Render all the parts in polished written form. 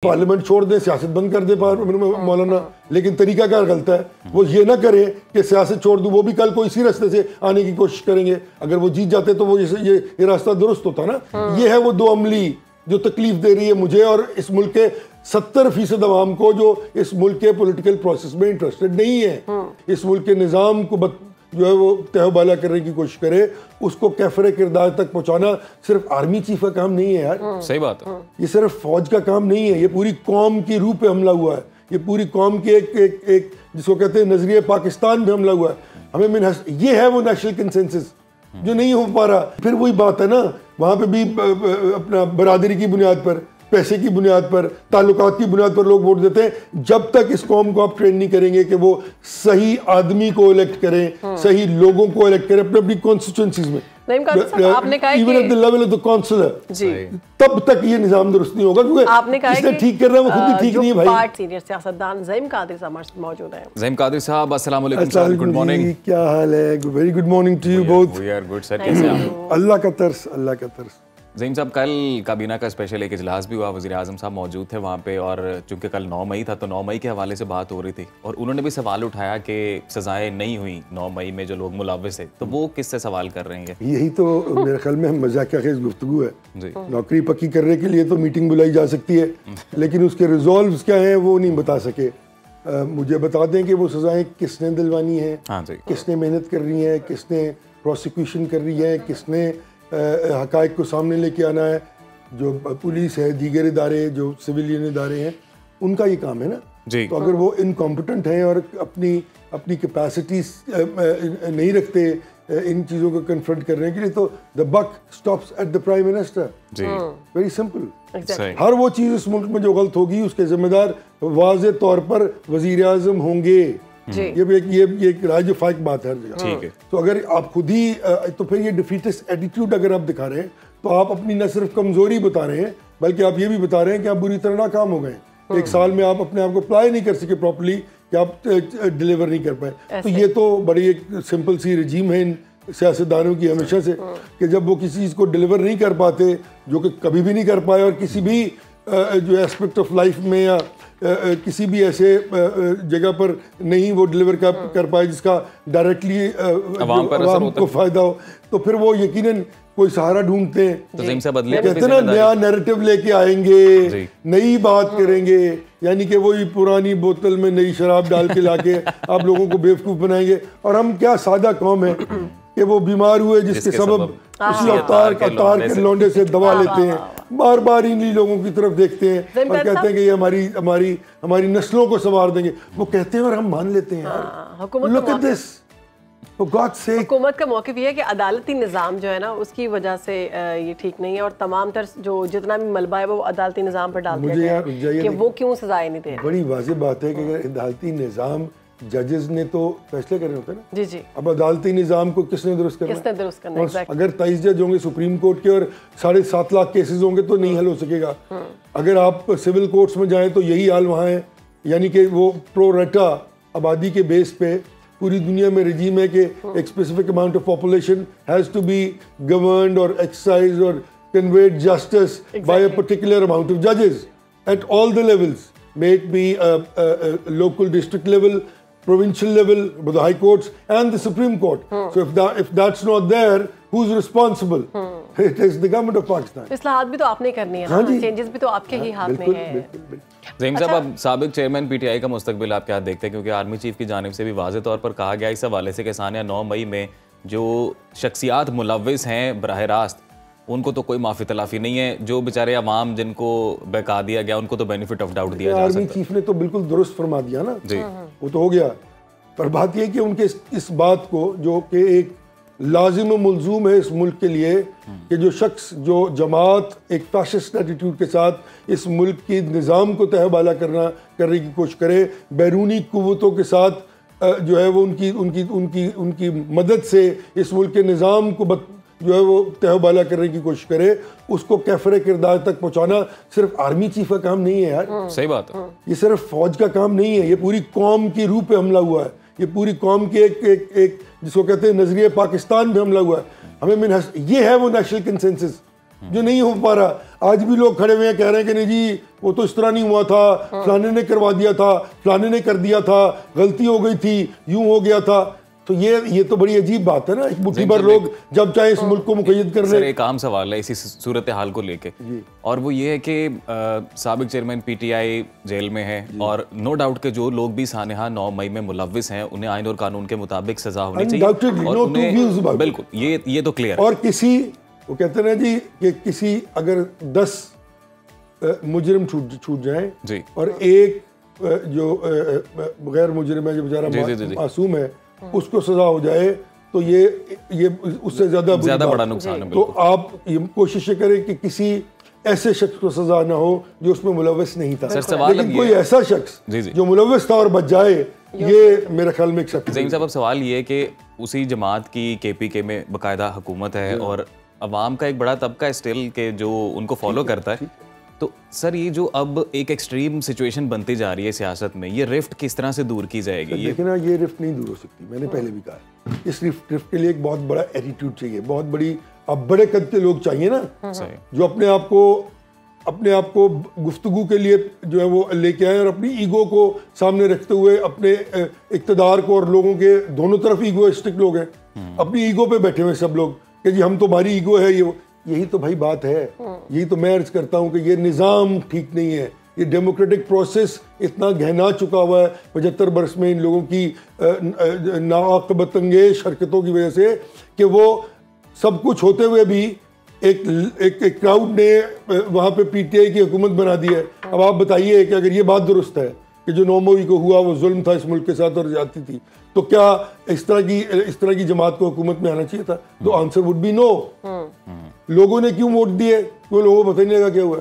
Parliament छोड़ दें, सियासत बंद कर दे मौलाना, लेकिन तरीका क्या गलत है। वो ये ना करें कि सियासत छोड़ दूं, वो भी कल को इसी रास्ते से आने की कोशिश करेंगे। अगर वो जीत जाते तो वो ये रास्ता दुरुस्त होता ना। ये है वो दो अमली जो तकलीफ दे रही है मुझे और इस मुल्क के 70% अवाम को, जो इस मुल्क के पॉलिटिकल प्रोसेस में इंटरेस्टेड नहीं है। इस मुल्क के निज़ाम को जो है वो तहबाला करने की कोशिश करे, उसको कैफरे किरदार तक पहुंचाना सिर्फ आर्मी चीफ का काम नहीं है यार। सही बात है। ये सिर्फ फौज का काम नहीं है, ये पूरी कौम की रूह पे हमला हुआ है। ये पूरी कौम के एक जिसको कहते हैं नजरिए पाकिस्तान पे हमला हुआ है। हमें ये है वो नेशनल कंसेंसस जो नहीं हो पा रहा। फिर वही बात है ना, वहां पे भी अपना बरादरी की बुनियाद पर, पैसे की बुनियाद पर, ताल्लुकात की बुनियाद पर लोग वोट देते हैं। जब तक इस कौम को आप ट्रेन नहीं करेंगे कि वो सही आदमी को इलेक्ट करें, सही लोगों को इलेक्ट करें अपने अपनी कॉन्स्टिट्यूएंसीज में, आपने कहा even at the level of the councillor, तब तक ये निजाम दुरुस्त नहीं होगा। क्योंकि आपने कहा इसने ठीक कर रहा है वो खुद ही ठीक नहीं है भाई। सीनियर सियासतदान ज़हीम कादरी साहब मौजूद हैं। ज़हीम कादरी साहब, अस्सलाम वालेकुम, गुड मॉर्निंग। क्या हाल है? Very good morning to you both. We are good sir, कैसे आप? अल्लाह का तरस, अल्लाह का तरस। ज़हीम साहब, कल काबीना का स्पेशल एक इजलास भी हुआ, वज़ीर आज़म साहब मौजूद थे वहाँ पे, और चूंकि कल 9 मई था तो 9 मई के हवाले से बात हो रही थी और उन्होंने भी सवाल उठाया कि सजाएं नहीं हुई 9 मई में जो लोग मुलव्विस थे, तो वो किससे सवाल कर रहे हैं? यही तो मेरे ख्याल में मज़ाकिया खेज़ गुफ्तगू है जी। नौकरी पक्की करने के लिए तो मीटिंग बुलाई जा सकती है, लेकिन उसके रिजॉल्व क्या हैं वो नहीं बता सके। मुझे बता दें कि वो सजाएं किसने दिलवानी है, किसने मेहनत कर रही है, किसने प्रोसिक्यूशन कर रही है, किसने हकायक को सामने लेके आना है। जो पुलिस है, दीगर इदारे जो सिविलियन इदारे हैं, उनका ये काम है ना जी। तो अगर वो इनकॉम्पिटेंट हैं और अपनी कैपेसिटी नहीं रखते इन चीज़ों को कन्फ्रंट करने के लिए, तो the buck stops at the prime minister. Very simple. हर वो चीज़ इस मुल्क में जो गलत होगी उसके जिम्मेदार वाज़े तौर पर वज़ीर आज़म होंगे। ये राज फाइक बात है हर जगह। ठीक है। तो अगर आप खुद ही तो फिर ये डिफीटिस्ट एटीट्यूड अगर आप दिखा रहे हैं तो आप अपनी न सिर्फ कमजोरी बता रहे हैं बल्कि आप ये भी बता रहे हैं कि आप बुरी तरह नाकाम हो गए। एक साल में आप अपने आप को अप्लाई नहीं कर सके प्रॉपर्ली, कि आप डिलीवर नहीं कर पाए। तो ये तो बड़ी एक सिंपल सी रजीम है इन सियासतदानों की हमेशा से, कि जब वो किसी चीज़ को डिलीवर नहीं कर पाते, जो कि कभी भी नहीं कर पाए, और किसी भी जो एस्पेक्ट ऑफ लाइफ में या किसी भी ऐसे जगह पर नहीं वो डिलीवर कर पाए जिसका डायरेक्टली आवाम को फायदा हो, तो फिर वो यकीनन कोई सहारा ढूंढते हैं। तो कहते हैं ना, नया नैरेटिव लेके आएंगे, नई बात करेंगे, यानी कि वही पुरानी बोतल में नई शराब डाल के लाके आप लोगों को बेवकूफ़ बनाएंगे। और हम क्या सादा कौम है कि वो बीमार हुए जिसके सबब उसी अवतार के लौंडे से दवा लेते हैं, बार बार इन्हीं लोगों की तरफ देखते हैं और कहते हैं कि ये हमारी नस्लों को संवार देंगे। वो कहते हैं और हम मान लेते हैं यार। Look at this, for God's sake. हुकूमत का मौक़िफ़ ये है कि अदालती निज़ाम जो है ना उसकी वजह से ये ठीक नहीं है, और तमाम तर जो जितना भी मलबा है वो अदालती निज़ाम पर डाल दिया गया है कि वो क्यों सजाएं नहीं दे रहे। बड़ी वाज़ेह बात है कि अगर अदालती निज़ाम, जजेस ने तो फैसले करने होते हैं ना जी। अब अदालती निज़ाम को किसने दुरुस्त करना? अगर 23 जज होंगे सुप्रीम कोर्ट के और 7.5 लाख केसेस होंगे तो नहीं हल हो सकेगा। अगर आप सिविल कोर्ट्स में जाएं तो यही हाल वहाँ है, यानी कि वो प्रो रेटा आबादी के बेस पे पूरी दुनिया में रजीम है कि एक specific amount of population has to be governed और एक्सरसाइज और conveyed justice by a particular amount of जजेस at all the levels, may it be local district level, provincial level, with the high courts and the Supreme Court. So if that's not there, who's responsible? It is the government of Pakistan. इस्लाहात भी तो आपने करनी है, changes भी तो आपके ही हाथ में है। ज़हीम साहब, अब साबिक चेयरमैन पीटीआई का मुस्तकबिल आप क्या देखते हैं? क्योंकि आर्मी चीफ की जानिब से भी वाज़े तौर पर कहा गया इस हवाले से कि सानिया 9 मई में जो शख्सियात मुलव्विस हैं बराह रास्त, उनको तो कोई माफ़ी तलाफ़ी नहीं है, जो बेचारे अवाम जिनको बहका दिया गया उनको तो बेनिफिट ऑफ डाउट दिया जा सकता है। आर्मी चीफ ने तो बिल्कुल दुरुस्त फरमा दिया ना जी, वो तो हो गया। पर बात यह कि उनके इस बात को, जो कि एक लाजिम मुलजूम है इस मुल्क के लिए, कि जो शख्स, जो जमात एक फैशिस्ट एटीट्यूड के साथ इस मुल्क की निज़ाम को तहबाला करने की कोशिश करे, बैरूनी कुव्वतों के साथ जो है वो उनकी मदद से इस मुल्क के निज़ाम को जो है वो तहबाला करने की कोशिश करे, उसको कैफरे किरदार तक पहुंचाना सिर्फ आर्मी चीफ का काम नहीं है यार। सही बात है। ये सिर्फ फौज का काम नहीं है, ये पूरी कौम की रूह पे हमला हुआ है। ये पूरी कौम के एक जिसको कहते हैं नजरिए पाकिस्तान पे हमला हुआ है। ये है वो नेशनल कंसेंसस जो नहीं हो पा रहा। आज भी लोग खड़े हुए हैं कह रहे हैं कि नहीं जी वो तो इस तरह नहीं हुआ था, फलाने ने करवा दिया था, फलाने ने कर दिया था, गलती हो गई थी, यूं हो गया था। तो ये तो बड़ी अजीब बात है ना, एक मुट्ठी भर लोग जब चाहे इस मुल्क को मुक़य्यद कर रहे हैं। एक आम सवाल है इसी सूरत हाल को लेके, और वो ये है कि साबिक चेयरमैन पीटीआई जेल में है, और नो डाउट के जो लोग भी सानेहा 9 मई में मुलव्विस हैं उन्हें आइन और कानून के मुताबिक सजा होनी चाहिए, और उन्हें बिल्कुल ये तो क्लियर। और किसी वो कहते हैं जी कि किसी अगर 10 मुजरिम छूट जाए और एक जो गैर मुजरिम है, जो बेचारा मासूम है, उसको सजा हो जाए, तो ये उससे ज्यादा बड़ा नुकसान है। तो आप ये कोशिश करें कि किसी ऐसे शख्स को सजा ना हो जो उसमें मुलव्वस नहीं था, लेकिन कोई ऐसा शख्स जो मुलव्वस था और बच जाए, ये मेरे ख्याल में एक शख्स। ज़हीम साहब, अब सवाल ये है कि उसी जमात की केपीके में बाकायदा हुकूमत है और अवाम का एक बड़ा तबका स्टिल के जो उनको फॉलो करता है, तो सर ये जो अब एक एक्सट्रीम सिचुएशन बनती जा रही है सियासत में, ये रिफ्ट किस तरह से दूर की जाएगी? देखिए ना, ये रिफ्ट नहीं दूर हो सकती, मैंने पहले भी कहा। इस रिफ्ट के लिए एक बहुत बड़ा एटीट्यूड चाहिए, बहुत बड़ी, अब बड़े कद के लोग चाहिए ना, जो अपने आप को गुफ्तगू के लिए जो है वो लेके आए और अपनी ईगो को सामने रखते हुए अपने इक़्तिदार को, और लोगों के दोनों तरफ ईगोइस्टिक लोग हैं, अपनी ईगो पे बैठे हुए सब लोग कि जी हम तो, हमारी ईगो है ये। यही तो भाई बात है, यही तो मैं अर्ज करता हूँ कि ये निज़ाम ठीक नहीं है, ये डेमोक्रेटिक प्रोसेस इतना गहना चुका हुआ है 75 बरस में इन लोगों की नाअक़बत अंगेज़ हरकतों की वजह से, कि वो सब कुछ होते हुए भी एक क्राउड ने वहाँ पे पीटीआई की हुकूमत बना दी है। अब आप बताइए कि अगर ये बात दुरुस्त है कि जो 9 मई को हुआ वो जुल्म था इस मुल्क के साथ और ज्यादती थी, तो क्या इस तरह की जमात को हुकूमत में आना चाहिए था? तो आंसर वुड बी नो। लोगों ने क्यों वोट दिए? वो लोगों को पता नहीं लगा क्या हुआ,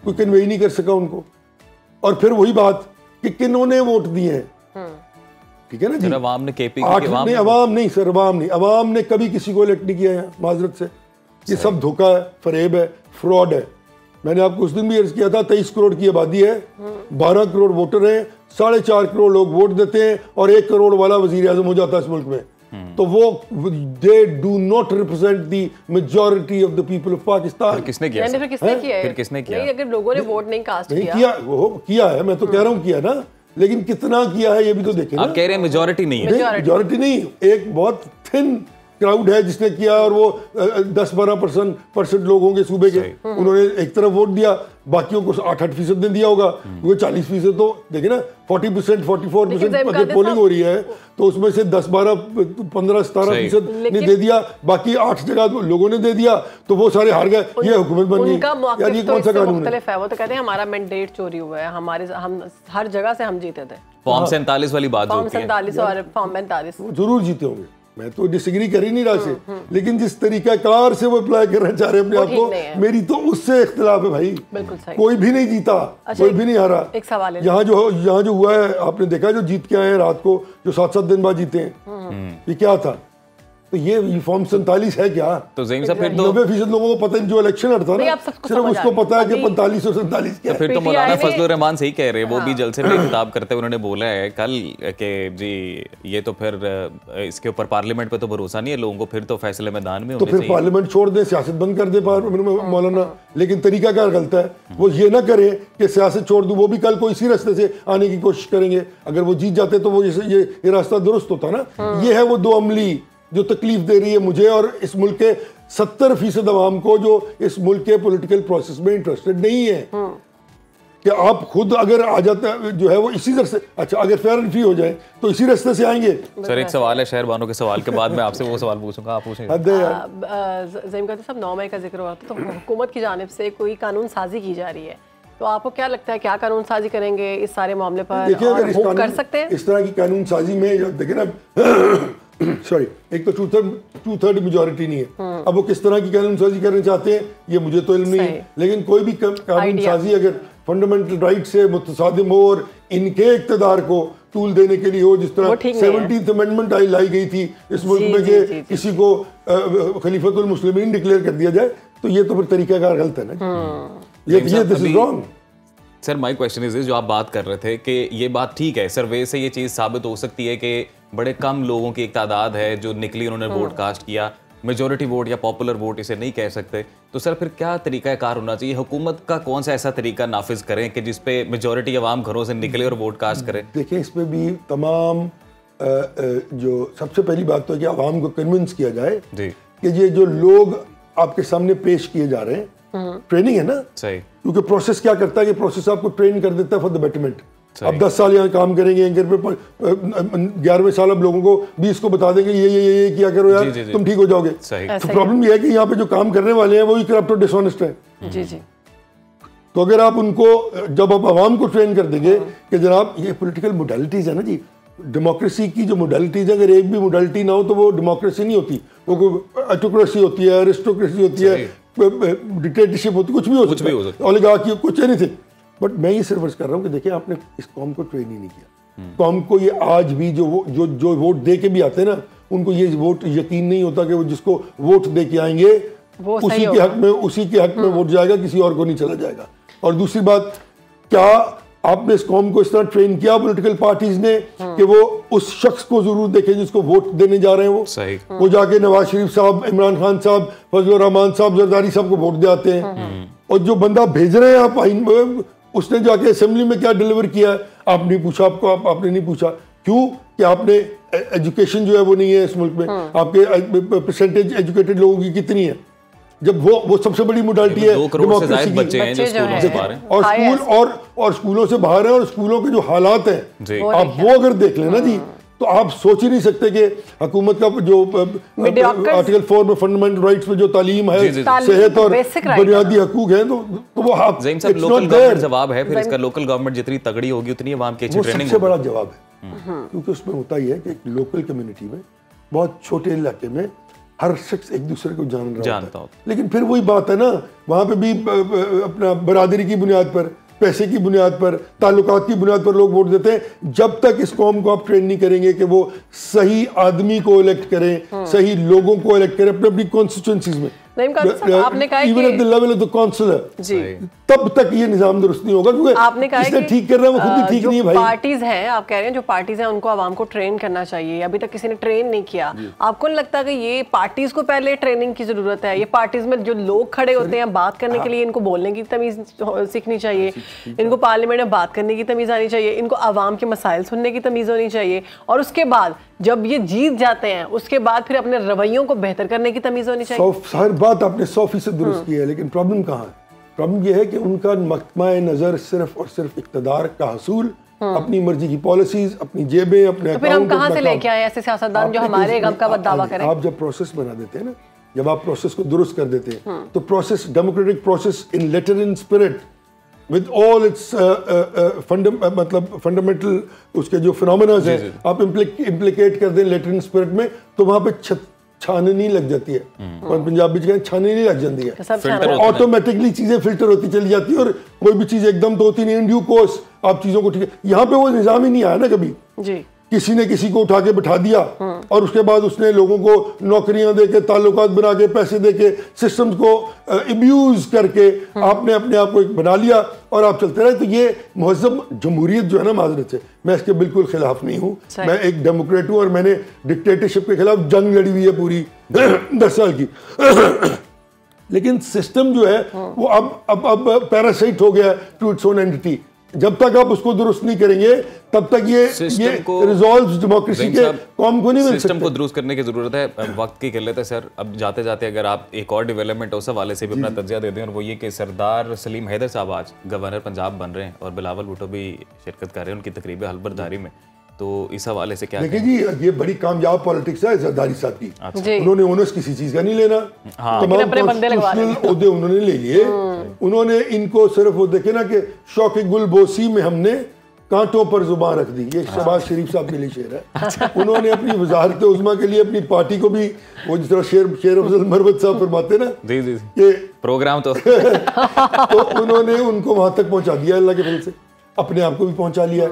कोई कन्वे नहीं कर सका उनको। और फिर वही बात कि किन्होंने वोट दिए हैं, ठीक है ना जी, अवाम ने केपी अवाम नहीं सर, अवाम ने कभी किसी को इलेक्ट नहीं किया है, माजरत से। ये सब धोखा है, फरेब है, फ्रॉड है। मैंने आपको उस दिन भी अर्ज किया था, 23 करोड़ की आबादी है, 12 करोड़ वोटर हैं, 4.5 करोड़ लोग वोट देते हैं और 1 करोड़ वाला वजीर आजम हो जाता है इस मुल्क में। तो वो they do not represent the majority of the people of Pakistan. किसने किया? फिर किसने किया? अगर लोगों ने वोट नहीं कास्ट किया है, मैं तो कह रहा हूँ किया ना, लेकिन कितना किया है ये भी तो देखें। आप कह रहे हैं मेजॉरिटी नहीं है? मेजॉरिटी नहीं, एक बहुत थिन क्राउड है जिसने किया, और वो 10-12% लोग होंगे सूबे के, उन्होंने एक तरफ वोट दिया, बाकियों को 8% ने दिया होगा, वो 40%। तो देखिए ना, 40%, 44% अगर पोलिंग हो रही है तो उसमें से 10, 12, 15, 17% ने दे दिया, बाकी 8 जगह लोगों ने दे दिया, तो वो सारे हार गए, ये हुकूमत बन गई। यार ये कौन सा कानून है? वो तो कहते हैं हमारा मैंडेट चोरी हुआ है, हम हर जगह से हम जीते थे। फॉर्म 47 वाली बात, फॉर्म 47 और फॉर्म 45 जरूर जीते होंगे, मैं तो डिसएग्री कर ही नहीं रहा से, लेकिन जिस तरीकाकार से वो अप्लाई करना चाह रहे हैं अपने आप को, मेरी तो उससे इख्तिलाफ है भाई। बिल्कुल सही। कोई भी नहीं जीता, कोई भी नहीं हारा। एक सवाल है, यहाँ जो हुआ है, आपने देखा जो जीत के आए हैं रात को, जो 7-7 दिन बाद जीते हैं, ये क्या था? तो ये फॉर्म 47 है क्या? तो ज़हीम साहब फिर तो 90% लोगों को पता नहीं, जो इलेक्शन लड़ता ना सिर्फ उसको पता है कि 45 और 47 क्या है। फिर तो मौलाना फजलुर रहमान सही कह रहे हैं, वो भी जलसे में खिताब करते हुए उन्होंने बोला है कल कि जी ये तो फिर इसके ऊपर पार्लियामेंट पे तो भरोसा नहीं है लोगों को, फिर तो फैसले मैदान में तो फिर पार्लियामेंट छोड़ दे, सियासत बंद कर दे मौलाना। लेकिन तरीका क्या गलत है, वो ये ना करे कि सियासत छोड़ दूं, वो भी कल को इसी रास्ते से आने की कोशिश करेंगे। अगर वो जीत जाते तो वो ये रास्ता दुरुस्त होता ना। ये है वो दो अमली जो तकलीफ दे रही है मुझे और इस मुल्क के 70% अवाम को, जो इस मुल्क के पॉलिटिकल प्रोसेस में इंटरेस्टेड नहीं है। कि आप खुद अगर आ जाता जो है वो इसी तरह से, अच्छा अगर फेयर एंड फ्री हो जाए तो इसी रास्ते से आएंगे। सर एक सवाल है शहरबानों के सवाल के बाद मैं आपसे वो सवाल पूछूंगा, आप पूछेंगे। ज़हीम कहते सब 9 मई का जिक्र हुआ था, तो हुकूमत की जानिब से कोई कानून साजी की जा रही है, तो आपको क्या लगता है क्या कानून साजी करेंगे इस सारे मामले पर? देखिए अगर कर सकते हैं इस तरह की कानून साजी में, देखिए ना सॉरी, एक तो 2/3 मेजॉरिटी नहीं है। अब वो किस तरह की कानून साजी करना चाहते हैं ये मुझे तो इल्म नहीं है, लेकिन कोई भी कानून साजी अगर फंडामेंटल राइट से मुतसादिम हो और इनके इक़्तिदार को टूल देने के लिए हो, जिस तरह 17th अमेंडमेंट लाई गई थी इस मुल्क में कि किसी को खलीफतुल मुस्लिमीन डिक्लेयर कर दिया जाए, तो ये तो फिर तरीकाकार गलत है ना। ये this is wrong. Sir my question is जो आप बात कर रहे थे कि ये बात ठीक है, सर्वे से ये चीज़ साबित हो सकती है कि बड़े कम लोगों की एक तादाद है जो निकली, उन्होंने वोट कास्ट किया, मेजोरिटी वोट या पॉपुलर वोट इसे नहीं कह सकते, तो सर फिर क्या तरीकाकार होना चाहिए? हुकूमत का कौन सा ऐसा तरीका नाफिज करें कि जिसपे मेजोरिटी अवाम घरों से निकले और वोट कास्ट करें? देखिए, इसमें भी तमाम जो सबसे पहली बात तो है कि अवाम को कन्विंस किया जाए जी कि ये जो लोग आपके सामने पेश किए जा रहे हैं, ट्रेनिंग है ना, सही, क्योंकि प्रोसेस क्या करता है कि प्रोसेस आपको ट्रेन कर देता है फॉर द बेटरमेंट। अब 10 साल यहाँ काम करेंगे एंकर पे, 11वें साल अब लोगों को 20 को बता देंगे ये किया करो यार, जी, जी, तुम ठीक हो जाओगे। तो प्रॉब्लम ये है कि यहाँ पे जो काम करने वाले हैं वही करप्ट और डिसऑनेस्ट है। जी जी। तो अगर आप उनको, जब आप आवाम को ट्रेन कर देंगे कि जनाब ये पॉलिटिकल मोडालिटीज है ना जी, डेमोक्रेसी की जो मोडालिटीज है, अगर एक भी मोडालिटी ना हो तो वो डेमोक्रेसी नहीं होती, वो ऑटोक्रेसी होती है, अरिस्टोक्रेसी होती है, डिक्टेटरशिप होती है, कुछ भी हो सकता है, ओलिगार्की, कुछ एनीथिंग। बट मैं ये सिर्फ अर्ज कर रहा हूँ कि देखिए, आपने इस कौम को ट्रेन ही नहीं किया। कौम को ये आज भी जो वोट दे के भी आते हैं ना, उनको ये वोट यकीन नहीं होता कि वो जिसको वोट दे के आएंगे उसी के हक में वोट जाएगा, किसी और को नहीं चला जाएगा। और दूसरी बात, क्या आपने इस कौम को इस तरह ट्रेन किया पॉलिटिकल पार्टीज ने कि वो उस शख्स को जरूर देखें जिसको वोट देने जा रहे हैं? वो जाके नवाज शरीफ साहब, इमरान खान साहब, फजलुर रहमान साहब, जरदारी साहब को वोट दे आते हैं। और जो बंदा भेज रहे हैं आप, उसने जाके असेंबली में क्या डिलीवर किया है आप नहीं पूछा, आपने नहीं पूछा। क्यों? कि आपने एजुकेशन जो है वो नहीं है इस मुल्क में, आपके परसेंटेज एजुकेटेड लोगों की कितनी है, जब वो सबसे बड़ी मोडालिटी है डेमोक्रेसी की। और स्कूल और स्कूलों से बाहर है, और स्कूलों के जो हालात हैं आप वो अगर देख लेना जी, तो आप सोच ही नहीं सकते कि हुकूमत का जो आर्टिकल 4 में फंडामेंटल राइट्स में जो तालीम है, सेहत और बुनियादी हकूक है, तो वो आप लोकल गवर्नमेंट जवाब है। फिर इसका लोकल गवर्नमेंट जितनी तगड़ी होगी उतनी अवाम की अच्छी ट्रेनिंग, सबसे बड़ा जवाब है। क्योंकि उसमें होता ही है कि लोकल कम्युनिटी में, बहुत छोटे इलाके में हर शख्स एक दूसरे को जानता हो, लेकिन फिर वही बात है ना, वहां पे भी अपना बरादरी की बुनियाद पर, पैसे की बुनियाद पर, ताल्लुकात की बुनियाद पर लोग वोट देते हैं। जब तक इस कौम को आप ट्रेन नहीं करेंगे कि वो सही आदमी को इलेक्ट करें, सही लोगों को इलेक्ट करें अपने अपनी कॉन्स्टिट्यूएंसीज में, आपने कहा even at the level of the councillor, तब तक ये निजाम दुरुस्त नहीं होगा। क्योंकि आपने कहा इसने ठीक कर रहा है, वो खुद ही ठीक नहीं है भाई। पार्टीज हैं, आप कह रहे हैं जो पार्टीज हैं उनको आवाम को ट्रेन करना चाहिए, अभी तक किसी ने ट्रेन नहीं किया। आपको नहीं लगता कि ये पार्टीज को पहले ट्रेनिंग की जरूरत है? ये पार्टीज में जो लोग खड़े होते हैं बात करने के लिए, इनको बोलने की तमीज सीखनी चाहिए, इनको पार्लियामेंट में बात करने की तमीज आनी चाहिए, इनको आवाम के मसाइल सुनने की तमीज होनी चाहिए, और उसके बाद जब ये जीत जाते हैं उसके बाद फिर अपने रवैयों को बेहतर करने की तमीज होनी चाहिए। हर बात आपने 100% दुरुस्त की है, लेकिन प्रॉब्लम कहाँ है? प्रॉब्लम यह है कि उनका मकमा नजर सिर्फ और सिर्फ इक़्तिदार का हसूल, अपनी मर्जी की पॉलिसीज, अपनी जेबें, अपने तो फिर हम कहाँ से लेके आए ऐसे सियासतदान जो हमारे गम का दावा करें? आप जब प्रोसेस बना देते हैं ना, जब आप प्रोसेस को दुरुस्त कर देते हैं, तो process, democratic process in letter in spirit with all its मतलब फंडामेंटल उसके जो फिनोमेना है, आप इम्प्लीकेट कर दें लेटर इन स्पिरिट में, तो वहां पे छाननी लग जाती है, और पंजाबी में छाननी लग जाती है, ऑटोमेटिकली चीजें फिल्टर होती चली जाती है, और कोई भी चीज एकदम तो होती नहीं, इन ड्यू कोर्स आप चीजों को ठीक है। यहाँ पे वो निजाम ही नहीं आया ना कभी जी। किसी ने किसी को उठा के बिठा दिया, और उसके बाद उसने लोगों को नौकरियां देके, ताल्लुकात बना के, पैसे देके, सिस्टम्स को अब्यूज करके आपने अपने आप को एक बना लिया, और आप चलते रहे। तो ये मुहज़्ज़म जमहूरियत जो है ना, माजरत से मैं इसके बिल्कुल खिलाफ नहीं हूँ। मैं एक डेमोक्रेट हूँ, और मैंने डिक्टेटरशिप के खिलाफ जंग लड़ी हुई है पूरी 10 साल की। लेकिन सिस्टम जो है वो अब पैरासाइट हो गया टू इट्स ओन एंटिटी। जब तक आप उसको दुरुस्त नहीं करेंगे तब तक ये रिजॉल्व डेमोक्रेसी के कौम को नहीं मिल सकते। सिस्टम को दुरुस्त करने की जरूरत है। वक्त की किल्लत है सर। अब जाते जाते अगर आप एक और डेवलपमेंट उस हवाले से भी अपना तज्जिया दे दें, और वो ये कि सरदार सलीम हैदर साहब आज गवर्नर पंजाब बन रहे हैं और बिलावल भुट्टो भी शिरकत कर रहे हैं उनकी तकरीब हलबर्दारी में, तो इस हवाले से क्या देखिए जी, ये बड़ी कामयाब पॉलिटिक्स है जरदारी साहब की। उन्होंने ओनर्स किसी चीज का नहीं लेना, तमाम कॉन्स्टिट्यूशनल ओहदे उन्होंने ले लिए। उन्होंने इनको सिर्फ वो देखे ना कि शौक गुलबोसी में हमने कांटों पर जुबान रख दी, ये शहबाज शरीफ साहब के लिए शेर है। उन्होंने अपनी वजारत उज़्मा के लिए अपनी पार्टी को भी, वो जिस तरह शेर अफजल मरवत साहब फरमाते ना ये प्रोग्राम तो उन्होंने उनको वहां तक पहुंचा दिया अल्लाह के फजल से, अपने आप को भी पहुंचा लिया,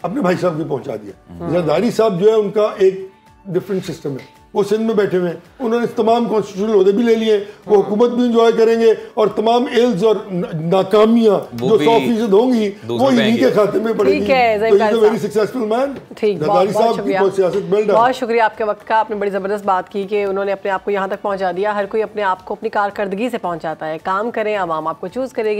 अपने भाई साहब भी पहुंचा दिया। जरदारी साहब जो है उनका एक डिफरेंट सिस्टम है। वो सिंध में बैठे हुए हैं, उन्होंने तमाम कॉन्स्टिट्यूशनल ओहदे भी ले लिए, वो हुकूमत भी इंजॉय करेंगे और तमाम एल्स और नाकामियां जो 100% होंगी वो इन्हीं के खाते में पड़ेगी। ठीक है, वेरी सक्सेसफुल मैन। ठीक, बहुत शुक्रिया आपके वक्त का। आपने बड़ी ज़बरदस्त बात की कि उन्होंने अपने आप को यहाँ तक पहुँचा दिया। हर कोई अपने आप को अपनी कारकर्दगी से पहुँचाता है। काम करें, आवाम आपको चूज़ करेगी।